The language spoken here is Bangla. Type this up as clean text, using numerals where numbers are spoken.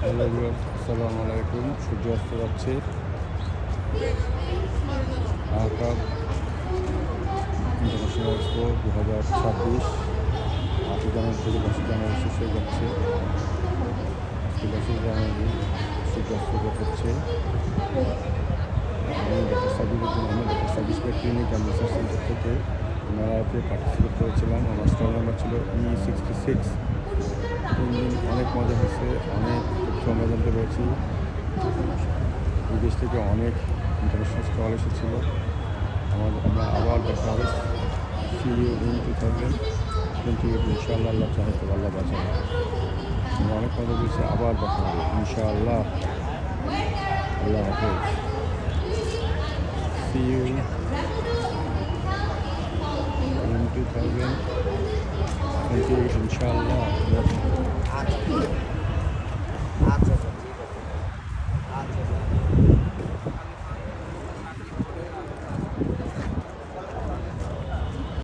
হ্যালো এভরিওয়ান, আসসালামু আলাইকুম। সূর্য অস্ত যাচ্ছে। ঢাকা ইন্টারন্যাশনাল এক্সপো 2026 8 জানুয়ারি থেকে 10 জানুয়ারি শেষ হয়ে যাচ্ছে। আজকে 10 জানুয়ারি সূর্য অস্ত হচ্ছে। আমি doctor Sabiruddin Ahmed, doctor Sabi's clinic and research centre থেকে মেলাতে পার্টিসিপেট করেছিলাম। আমার স্টল নাম্বার ছিল E66। 3 দিন অনেক মজা হয়েছে, অনেক তথ্য আমরা জানতে পেরেছি। বিদেশ থেকে অনেক ইন্টারন্যাশনাল স্টল এসেছিল। আমরা আবার দেখা হবে। সি ইউ ইন 2028 ইনশাআল্লাহ। আল্লাহ চাহে তো আল্লাহ বাঁচাবে। আমরা অনেক মজা পেয়েছি, আবার দেখা হবে ইনশাআল্লাহ। আল্লাহ হাফেজ। সি ইউ ইন 2028 ইনশাআল্লাহ। আচ্ছা স্যার, ঠিক আছে। আচ্ছা স্যার।